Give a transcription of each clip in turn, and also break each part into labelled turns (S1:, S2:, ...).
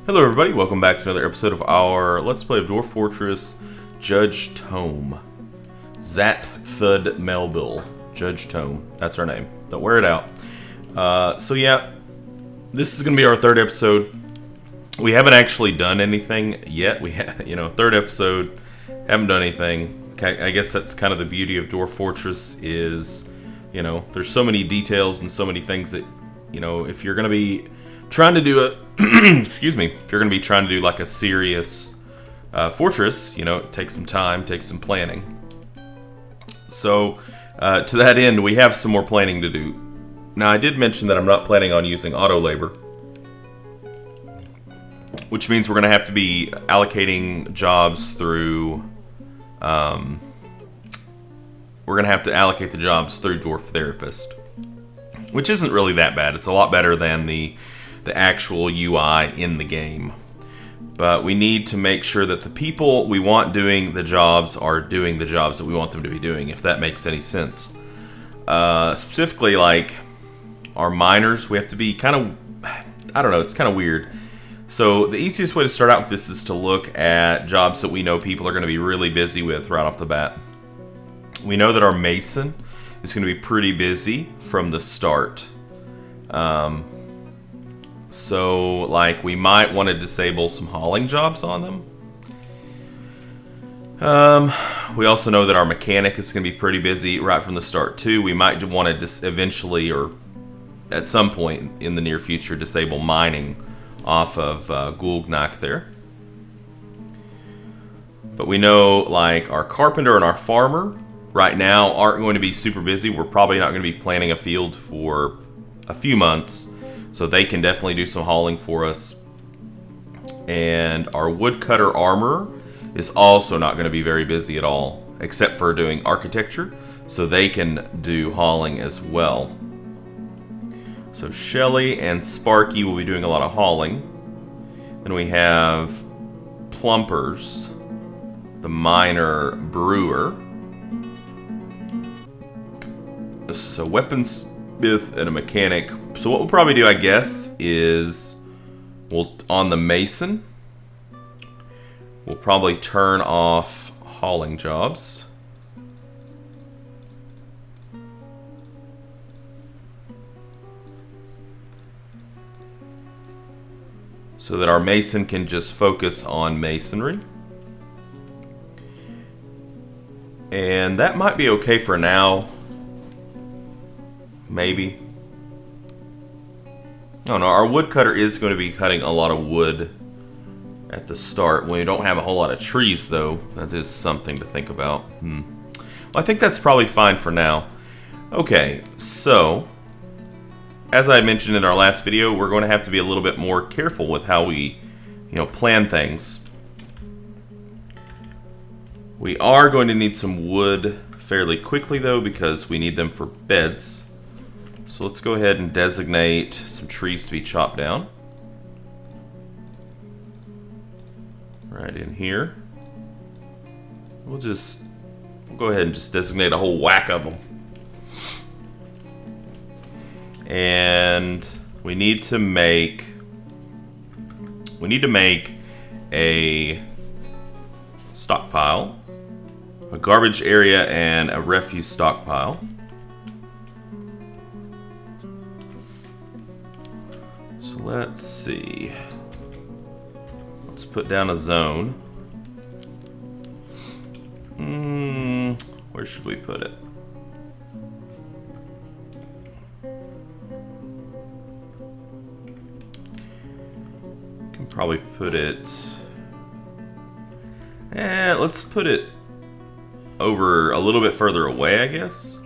S1: Hello everybody, welcome back to another episode of our Let's Play of Dwarf Fortress Judgetome. Zat Thud Melville. Judgetome. That's our name. Don't wear it out. So yeah, this is going to be our third episode. We haven't actually done anything yet. Third episode, haven't done anything. I guess that's kind of the beauty of Dwarf Fortress is, there's so many details and so many things that, if you're going to be trying to do a excuse me, if you're going to be trying to do like a serious fortress, it takes some time, takes some planning. So to that end, we have some more planning to do. Now, I did mention that I'm not planning on using auto labor, which means we're going to have to be allocating jobs through we're going to have to allocate the jobs through Dwarf Therapist, which isn't really that bad. It's a lot better than the actual UI in the game. But we need to make sure that the people we want doing the jobs are doing the jobs that we want them to be doing, if that makes any sense. Specifically, like our miners, we have to be kind of, I don't know, it's kind of weird. So the easiest way to start out with this is to look at jobs that we know people are going to be really busy with right off the bat. We know that our mason is going to be pretty busy from the start. So, like, we might want to disable some hauling jobs on them. We also know that our mechanic is going to be pretty busy right from the start, too. We might want to eventually, or at some point in the near future, disable mining off of Gulgnak there. But we know, like, our carpenter and our farmer right now aren't going to be super busy. We're probably not going to be planning a field for a few months. So they can definitely do some hauling for us. And our woodcutter armorer is also not going to be very busy at all, except for doing architecture. So they can do hauling as well. So Shelly and Sparky will be doing a lot of hauling. Then we have Plumpers, the miner brewer. This is a weapons and a mechanic. So what we'll probably do, I guess, is on the mason, we'll probably turn off hauling jobs. So that our mason can just focus on masonry. And that might be okay for now. Maybe. Oh no, our woodcutter is going to be cutting a lot of wood at the start. When we don't have a whole lot of trees, though, that is something to think about. Well, I think that's probably fine for now. Okay, so as I mentioned in our last video, we're going to have to be a little bit more careful with how we, plan things. We are going to need some wood fairly quickly, though, because we need them for beds. So let's go ahead and designate some trees to be chopped down. Right in here. We'll go ahead and just designate a whole whack of them. And we need to make a stockpile, a garbage area, and a refuse stockpile. Let's see. Let's put down a zone. Where should we put it? Can probably put it. Let's put it over a little bit further away, I guess.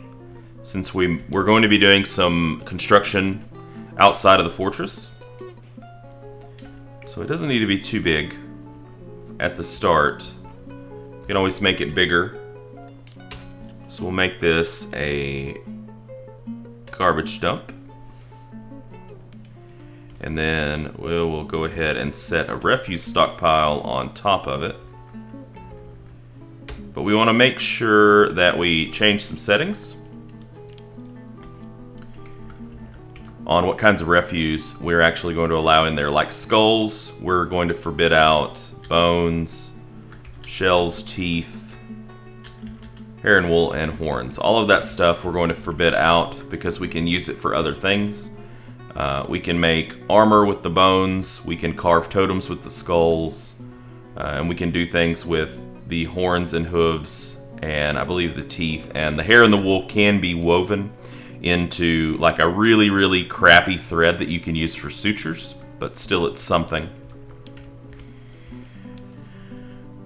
S1: Since we're going to be doing some construction outside of the fortress. So it doesn't need to be too big at the start. You can always make it bigger. So we'll make this a garbage dump. And then we'll go ahead and set a refuse stockpile on top of it. But we want to make sure that we change some settings. on what kinds of refuse we're actually going to allow in there. Like skulls, we're going to forbid out. Bones, shells, teeth, hair and wool, and horns. All of that stuff we're going to forbid out because we can use it for other things. We can make armor with the bones, we can carve totems with the skulls, and we can do things with the horns and hooves, and I believe the teeth, and the hair and the wool can be woven into like a really, really crappy thread that you can use for sutures, but still it's something.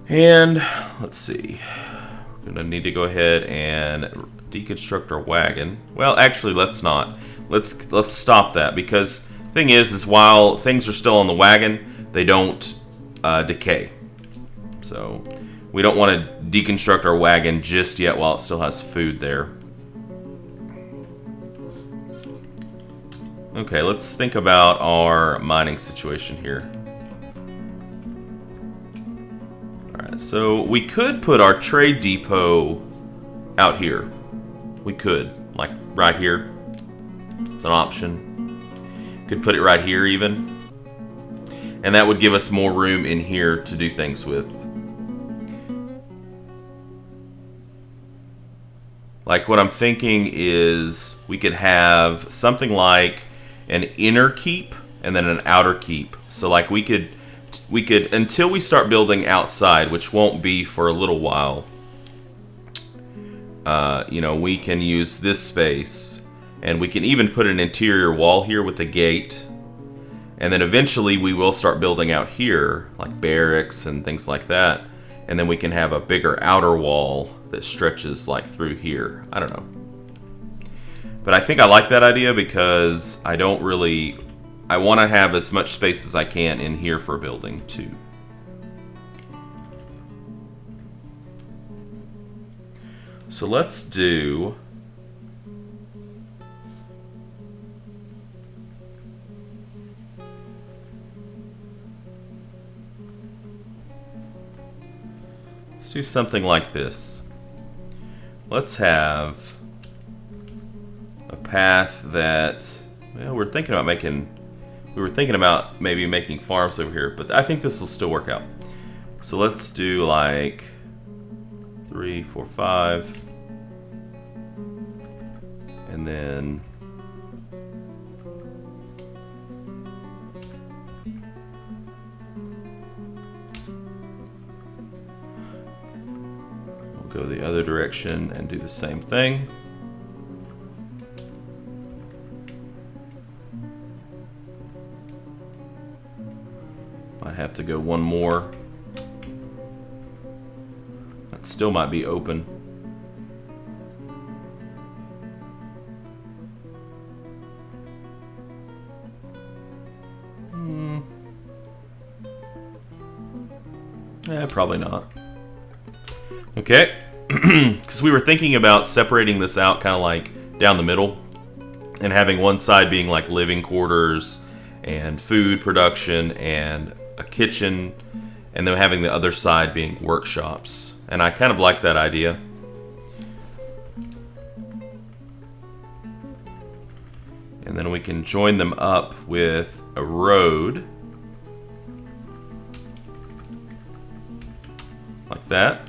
S1: And let's see, we're gonna need to go ahead and deconstruct our wagon. Well, actually, let's not. Let's stop that, because the thing is while things are still on the wagon, they don't decay. So we don't want to deconstruct our wagon just yet while it still has food there. Okay, let's think about our mining situation here. Alright, so we could put our trade depot out here. We could, like right here. It's an option. Could put it right here even. And that would give us more room in here to do things with. Like what I'm thinking is we could have something like an inner keep and then an outer keep. So like we could until we start building outside, which won't be for a little while, you know, we can use this space, and we can even put an interior wall here with a gate, and then eventually we will start building out here like barracks and things like that, and then we can have a bigger outer wall that stretches like through here. I don't know, but I think I like that idea because I want to have as much space as I can in here for building too. So let's do something like this. Let's have a path that, well, we were thinking about maybe making farms over here, but I think this will still work out. So let's do like 3, 4, 5, and then we'll go the other direction and do the same thing. Might have to go one more. That still might be open. Probably not. Okay, because we were thinking about separating this out kind of like down the middle and having one side being like living quarters and food production and a kitchen, and then having the other side being workshops. And I kind of like that idea. And then we can join them up with a road. Like that.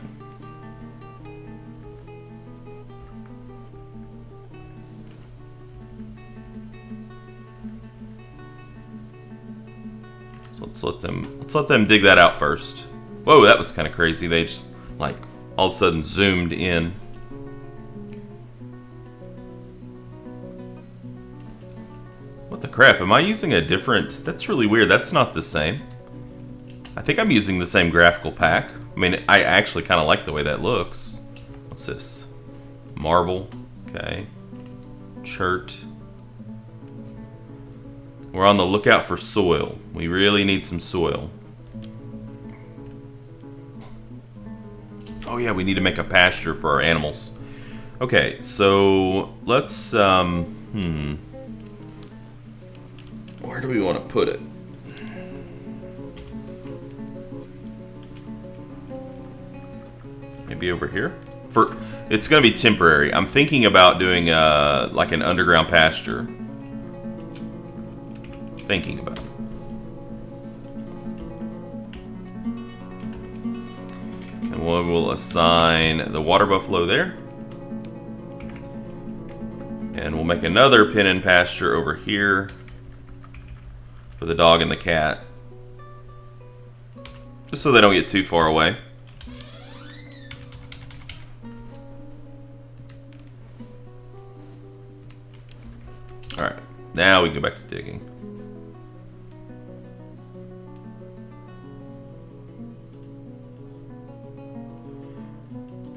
S1: So let's let them dig that out first. Whoa, that was kind of crazy. They just like all of a sudden zoomed in. What the crap? Am I using a different? That's really weird. That's not the same. I think I'm using the same graphical pack. I mean, I actually kind of like the way that looks. What's this? Marble. Okay. Chert. We're on the lookout for soil. We really need some soil. Oh yeah, we need to make a pasture for our animals. Okay, so let's, where do we want to put it? Maybe over here? It's going to be temporary. I'm thinking about doing like an underground pasture. thinking about it. And we will assign the water buffalo there. And we'll make another pen and pasture over here for the dog and the cat. Just so they don't get too far away. Alright, now we can go back to digging.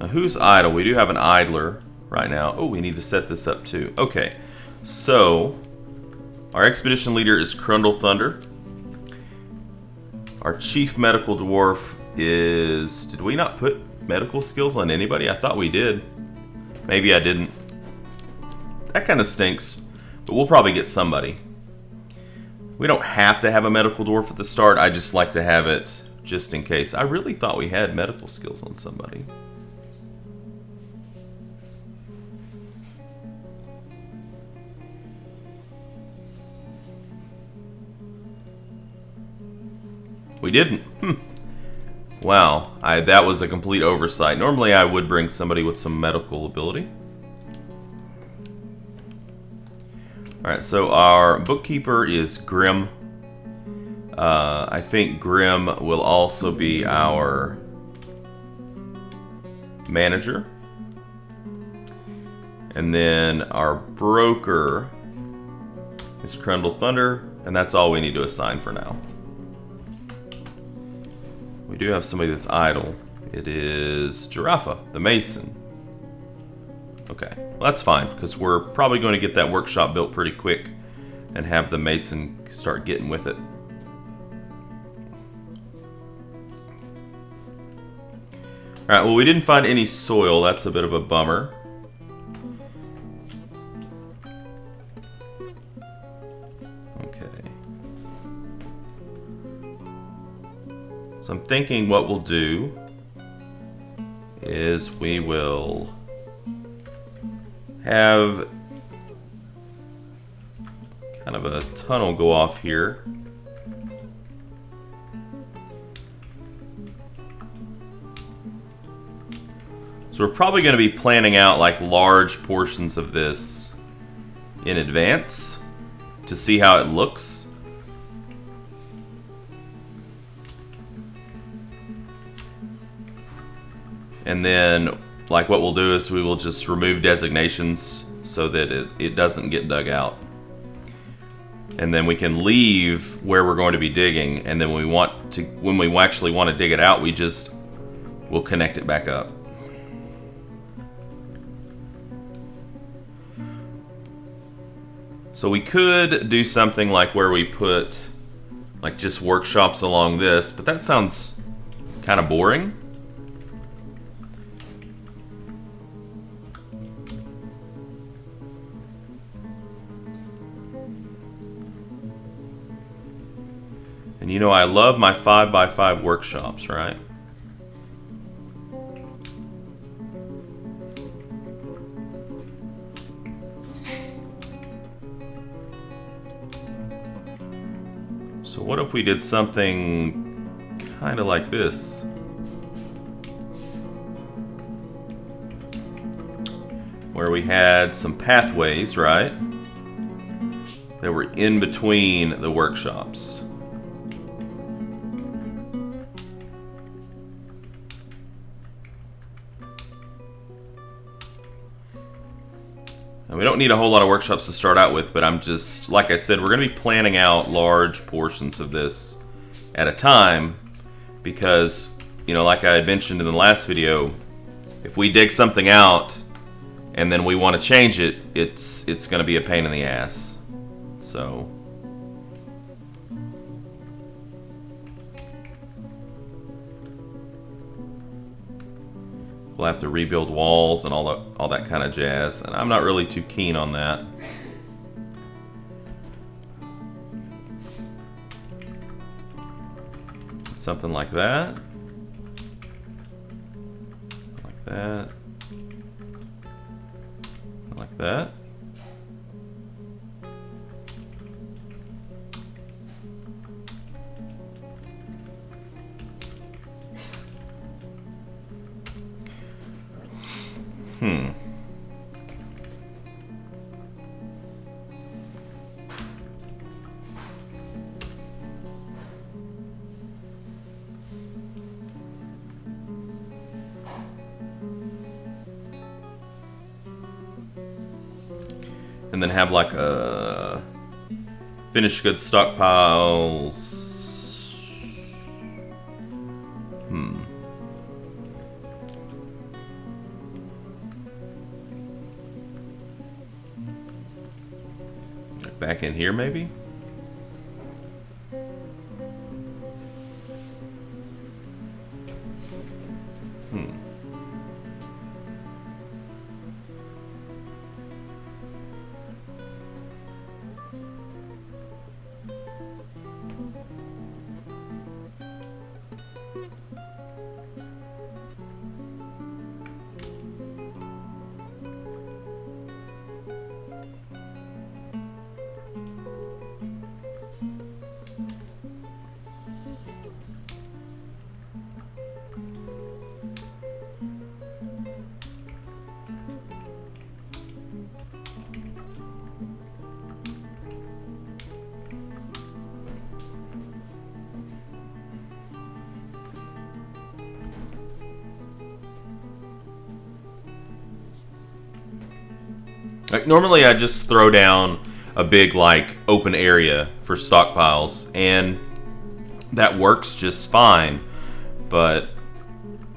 S1: Now who's idle? We do have an idler right now. Oh, we need to set this up too. Okay, so our expedition leader is Crundle Thunder. Our chief medical dwarf is... Did we not put medical skills on anybody? I thought we did. Maybe I didn't. That kind of stinks, but we'll probably get somebody. We don't have to have a medical dwarf at the start. I just like to have it just in case. I really thought we had medical skills on somebody. We didn't. Wow, that was a complete oversight. Normally I would bring somebody with some medical ability. Alright, so our bookkeeper is Grim. I think Grim will also be our manager. And then our broker is Crundle Thunder, and that's all we need to assign for now. We do have somebody that's idle. It is Giraffa, the Mason. Okay, well that's fine, because we're probably going to get that workshop built pretty quick and have the Mason start getting with it. Alright, well we didn't find any soil. That's a bit of a bummer. So I'm thinking what we'll do is we will have kind of a tunnel go off here. So we're probably going to be planning out like large portions of this in advance to see how it looks. And then, like, what we'll do is we will just remove designations so that it doesn't get dug out. And then we can leave where we're going to be digging, and then when we actually want to dig it out, we'll connect it back up. So we could do something like where we put like just workshops along this, but that sounds kind of boring. And you know, I love my 5x5 workshops, right? So what if we did something kind of like this? Where we had some pathways, right? That were in between the workshops. And we don't need a whole lot of workshops to start out with, but I'm just, like I said, we're going to be planning out large portions of this at a time because, you know, like I had mentioned in the last video, if we dig something out and then we want to change it, it's going to be a pain in the ass. So we'll have to rebuild walls and all that kind of jazz, and I'm not really too keen on that. Something like that. Like that. Like that. Hmm. And then have like a finished goods stockpiles. Back in here, maybe? Like normally I just throw down a big like open area for stockpiles and that works just fine, but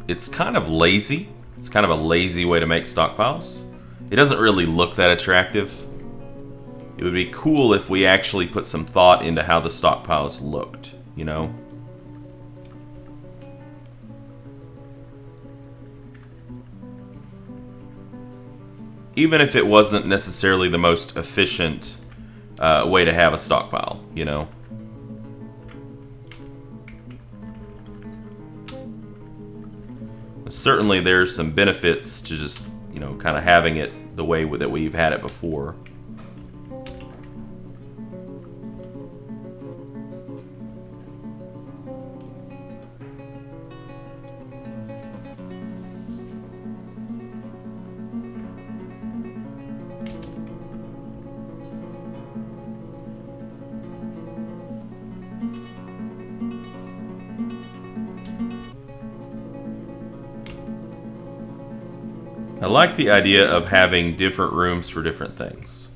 S1: it's kind of lazy. It's kind of a lazy way to make stockpiles. It doesn't really look that attractive. It would be cool if we actually put some thought into how the stockpiles looked, you know? Even if it wasn't necessarily the most efficient way to have a stockpile, you know? Certainly there's some benefits to just, you know, kind of having it the way that we've had it before. I like the idea of having different rooms for different things.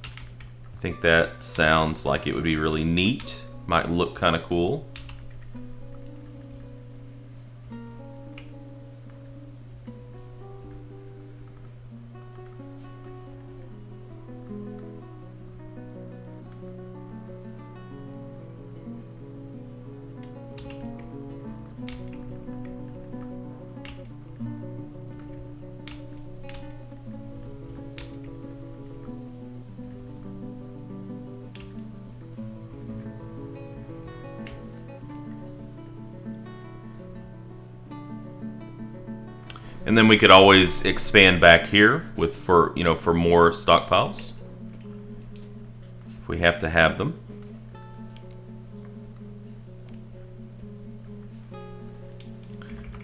S1: I think that sounds like it would be really neat. Might look kind of cool. And then we could always expand back here with for more stockpiles if we have to have them.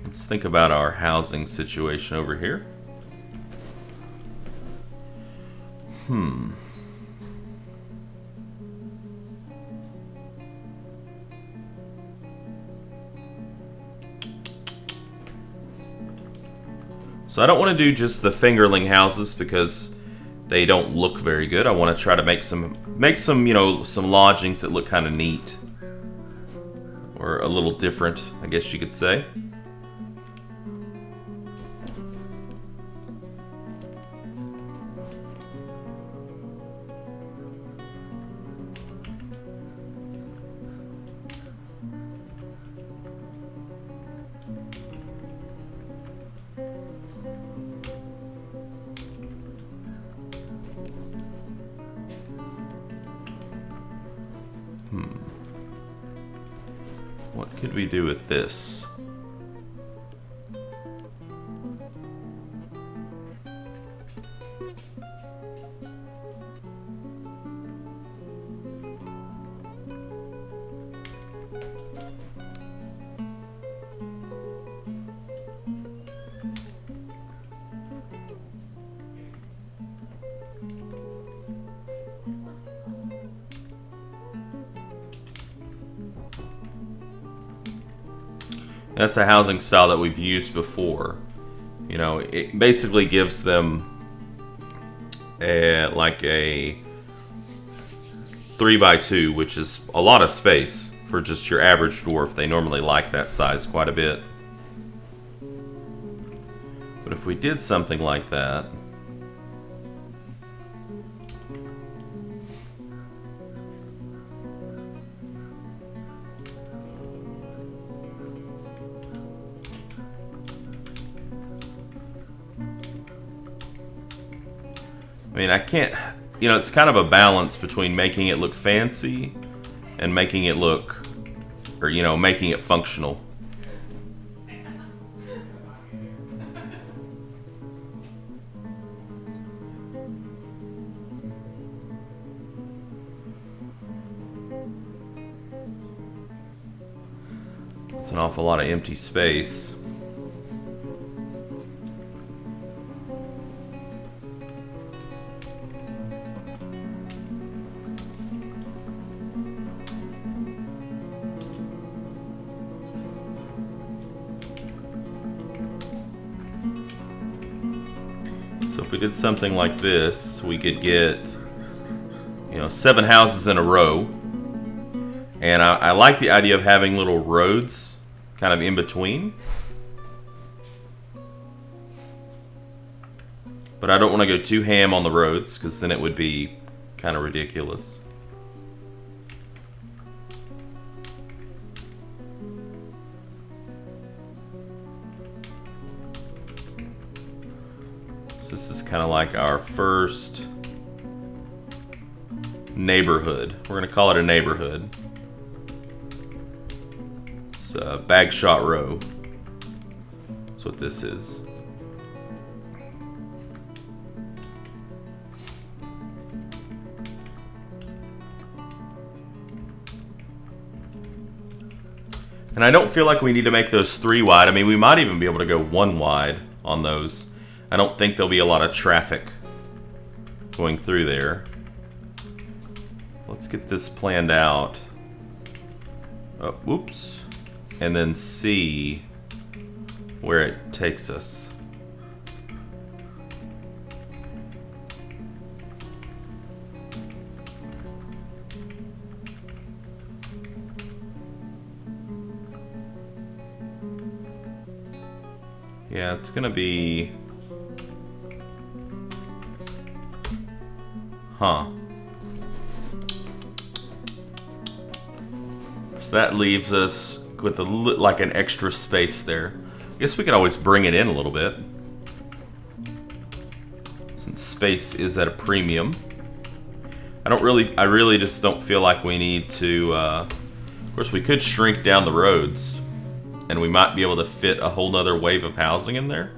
S1: Let's think about our housing situation over here. So I don't want to do just the fingerling houses because they don't look very good. I want to try to make some some lodgings that look kind of neat or a little different, I guess you could say. What could we do with this? That's a housing style that we've used before. You know, it basically gives them like a 3x2, which is a lot of space for just your average dwarf. They normally like that size quite a bit. But if we did something like that, I mean, I can't, you know, it's kind of a balance between making it look fancy and making it look, or, you know, making it functional. It's an awful lot of empty space. So if we did something like this, we could get, you know, 7 houses in a row. And I like the idea of having little roads kind of in between. But I don't want to go too ham on the roads, because then it would be kind of ridiculous. So this is kind of like our first neighborhood. We're going to call it a neighborhood. It's Bag Shot Row. That's what this is. And I don't feel like we need to make those 3 wide. I mean, we might even be able to go 1 wide on those. I don't think there'll be a lot of traffic going through there. Let's get this planned out. Oh, oops. And then see where it takes us. Yeah, it's gonna be... Huh. So that leaves us with like an extra space there. I guess we could always bring it in a little bit, since space is at a premium. I really just don't feel like we need to, of course we could shrink down the roads, and we might be able to fit a whole nother wave of housing in there.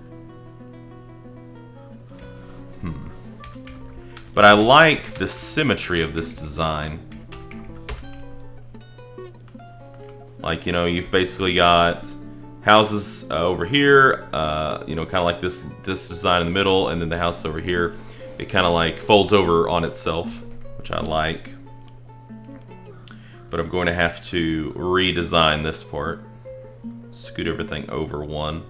S1: But I like the symmetry of this design. Like, you know, you've basically got houses over here, you know, kind of like this design in the middle, and then the house over here. It kind of like folds over on itself, which I like. But I'm going to have to redesign this part. Scoot everything over 1.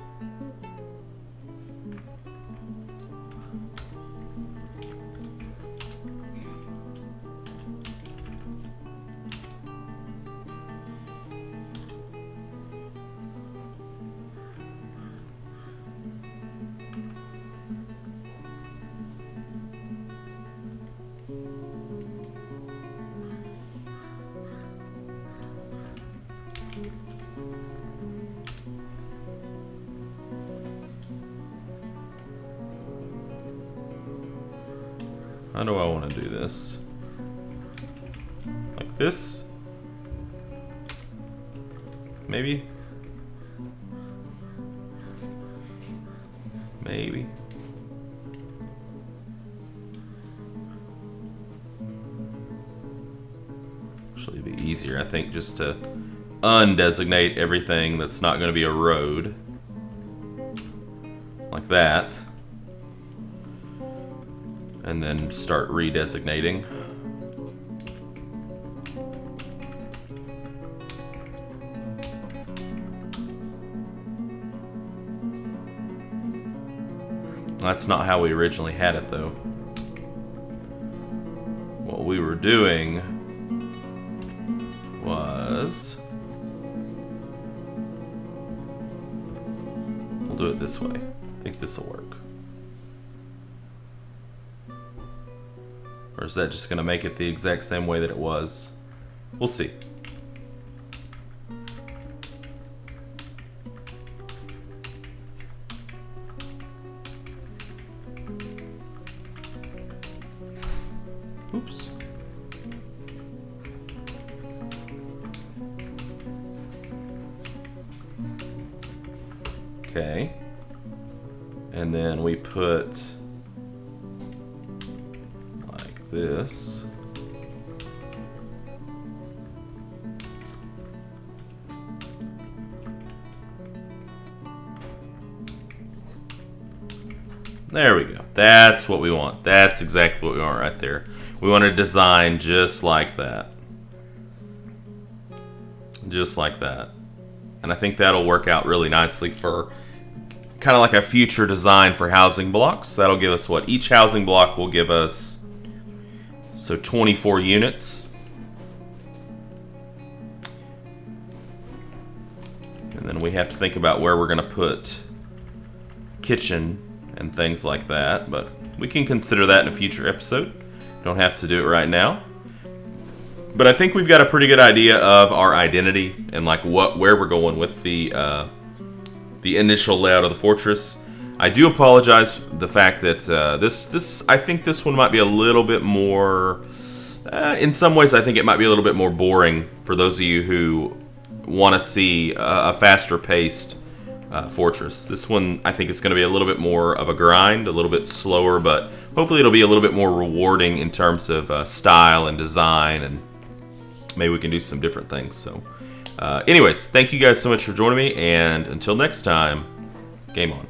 S1: How do I want to do this? Like this? Maybe? Maybe. Actually, it'd be easier, I think, just to undesignate everything that's not going to be a road. Like that. And then start redesignating. That's not how we originally had it, though. What we were doing was... We'll do it this way. I think this will work. Or is that just going to make it the exact same way that it was? We'll see. Oops. Okay. And then we put like this. There we go. That's what we want. That's exactly what we want right there. We want to design just like that. Just like that. And I think that'll work out really nicely for kind of like a future design for housing blocks. That'll give us what? Each housing block will give us, so 24 units. And then we have to think about where we're going to put kitchen and things like that, but we can consider that in a future episode. Don't have to do it right now. But I think we've got a pretty good idea of our identity and like where we're going with the initial layout of the fortress. I do apologize for the fact that I think this one might be a little bit more. In some ways, I think it might be a little bit more boring for those of you who want to see a faster paced fortress. This one, I think, is going to be a little bit more of a grind, a little bit slower, but hopefully it'll be a little bit more rewarding in terms of style and design, and maybe we can do some different things. So, anyways, thank you guys so much for joining me, and until next time, game on.